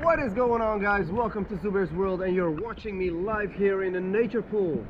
What is going on, guys? Welcome to ZoubeirsWorld, and you're watching me live here in a nature pool.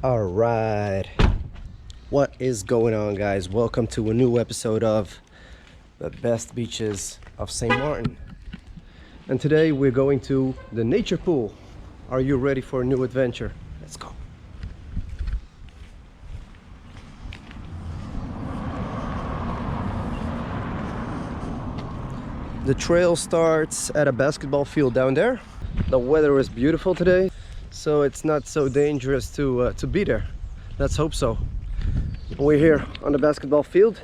All right, what is going on, guys? Welcome to a new episode of the best beaches of St.Maarten. And today we're going to the nature pool. Are you ready for a new adventure? Let's go. The trail starts at a basketball field down there. The weather is beautiful today, so it's not so dangerous to be there. Let's hope so. We're here on the basketball field.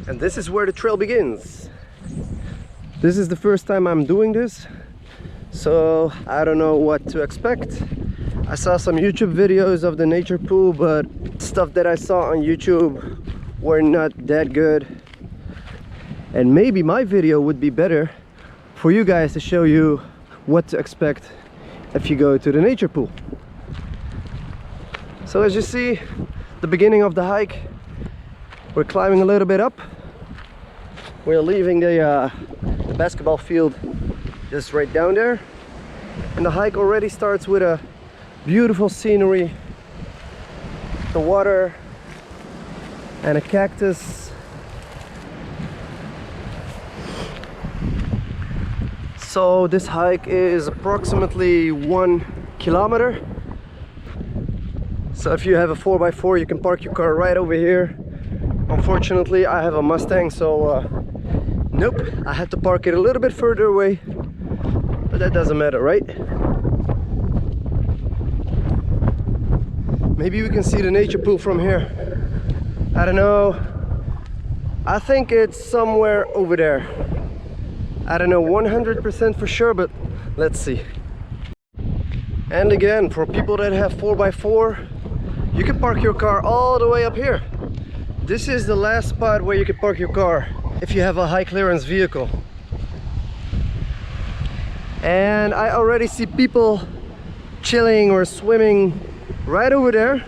And this is where the trail begins. This is the first time I'm doing this, so I don't know what to expect. I saw some YouTube videos of the nature pool, but stuff that I saw on YouTube were not that good. And maybe my video would be better for you guys to show you what to expect if you go to the nature pool. So as you see, the beginning of the hike, we're climbing a little bit up. We're leaving the basketball field just right down there, and the hike already starts with a beautiful scenery, the water and a cactus. So this hike is approximately 1 kilometer. So if you have a 4x4, you can park your car right over here. Unfortunately, I have a Mustang, so nope, I had to park it a little bit further away, but that doesn't matter, right? Maybe we can see the nature pool from here. I don't know. I think it's somewhere over there. I don't know 100% for sure, but let's see. And again, for people that have 4x4, you can park your car all the way up here. This is the last spot where you can park your car if you have a high clearance vehicle. And I already see people chilling or swimming right over there,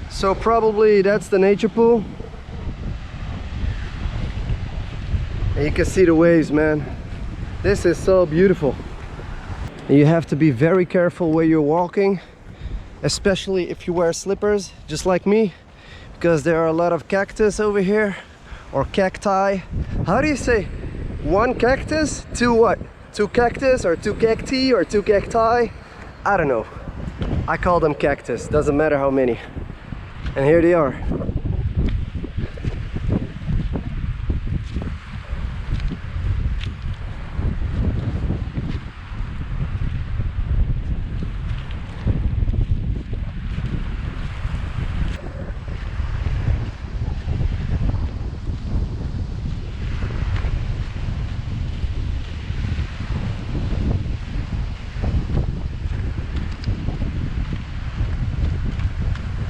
so probably that's the nature pool. And you can see the waves, man. This is so beautiful. And you have to be very careful where you're walking, especially if you wear slippers just like me, because there are a lot of cactus over here, or cacti. How do you say one cactus? Two what? Two cactus, or two cacti, or two cacti? I don't know. I call them cactus, doesn't matter how many. And here they are.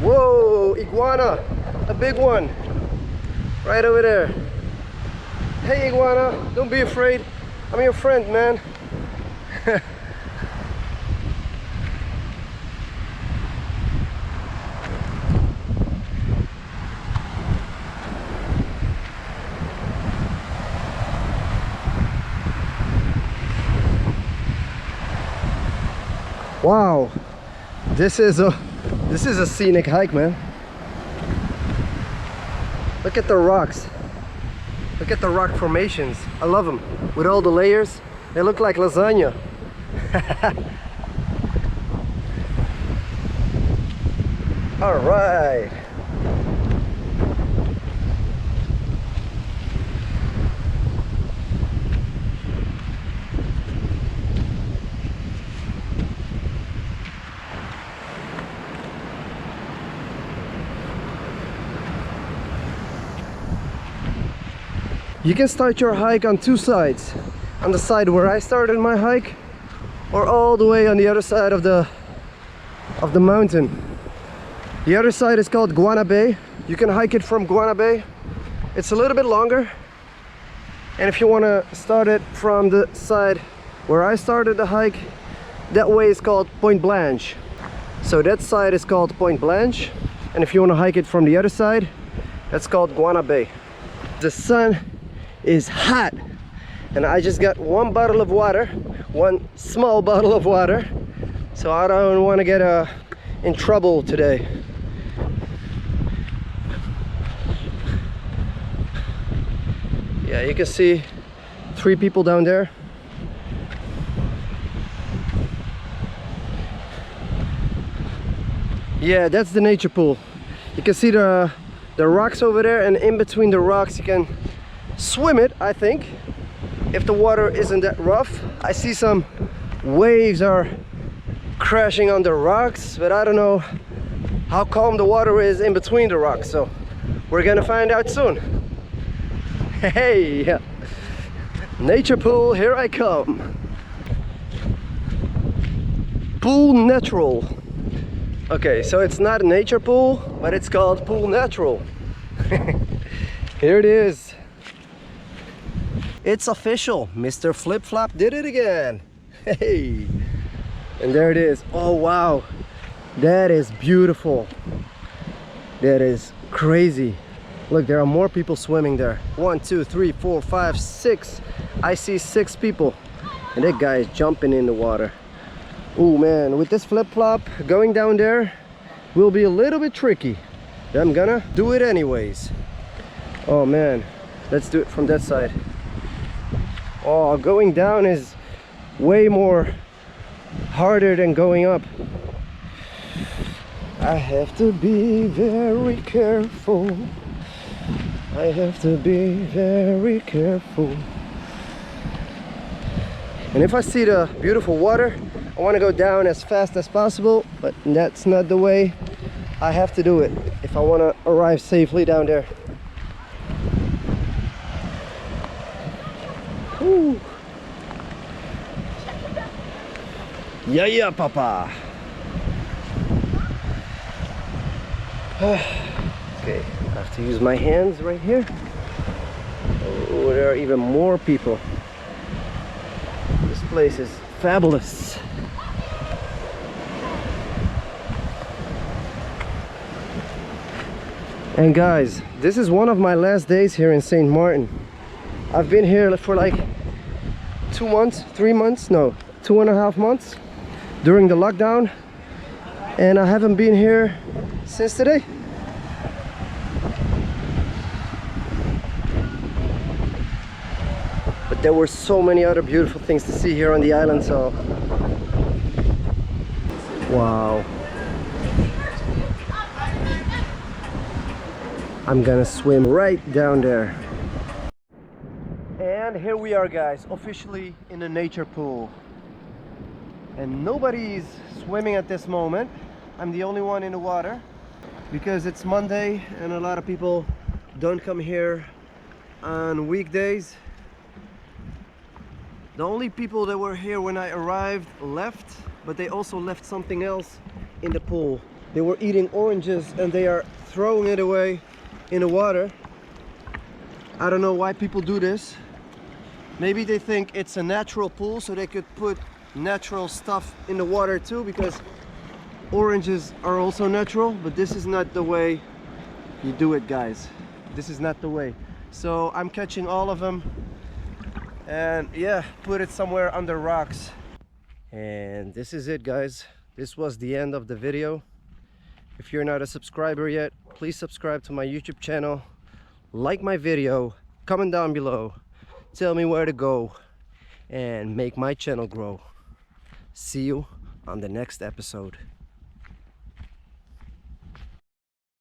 Whoa, iguana, a big one, right over there. Hey iguana, don't be afraid. I'm your friend, man. Wow, this is a scenic hike, man. Look at the rocks. Look at the rock formations. I love them. With all the layers, they look like lasagna. All right. You can start your hike on two sides. On the side where I started my hike, or all the way on the other side of the mountain. The other side is called Guana Bay. You can hike it from Guana Bay. It's a little bit longer. And if you want to start it from the side where I started the hike, that way is called Point Blanche. So that side is called Point Blanche. And if you want to hike it from the other side, that's called Guana Bay. The sun is hot, and I just got one bottle of water, one small bottle of water, so I don't want to get in trouble today. Yeah, you can see 3 people down there. Yeah, that's the nature pool. You can see the rocks over there, and in between the rocks you can swim it, I think, if the water isn't that rough. I see some waves are crashing on the rocks, but I don't know how calm the water is in between the rocks, so we're gonna find out soon. Hey, nature pool, here I come. Pool natural. Okay, so it's not a nature pool, but it's called pool natural. Here it is. It's official. Mr. Flip Flop did it again. Hey, and there it is. Oh wow, that is beautiful. That is crazy. Look, there are more people swimming there. 1, 2, 3, 4, 5, 6. I see 6 people, and that guy is jumping in the water. Oh man, with this flip flop going down there will be a little bit tricky. I'm gonna do it anyways. Oh man, let's do it from that side. Oh, going down is way more harder than going up. I have to be very careful. I have to be very careful. And if I see the beautiful water, I want to go down as fast as possible, but that's not the way I have to do it if I want to arrive safely down there. Woo. Yeah, yeah, papa. Okay, I have to use my hands right here. Oh, there are even more people. This place is fabulous. And guys, this is one of my last days here in St. Martin. I've been here for like 2 months, 3 months, no, 2.5 months during the lockdown, and I haven't been here since today. But there were so many other beautiful things to see here on the island, so wow. I'm gonna swim right down there. And here we are, guys, officially in a nature pool. And nobody's swimming at this moment. I'm the only one in the water because it's Monday and a lot of people don't come here on weekdays. The only people that were here when I arrived left, but they also left something else in the pool. They were eating oranges and they are throwing it away in the water. I don't know why people do this. Maybe they think it's a natural pool, so they could put natural stuff in the water too, because oranges are also natural, but this is not the way you do it, guys. This is not the way. So I'm catching all of them and yeah, put it somewhere under rocks. And this is it, guys. This was the end of the video. If you're not a subscriber yet, please subscribe to my YouTube channel, like my video, comment down below, tell me where to go, and make my channel grow. See you on the next episode.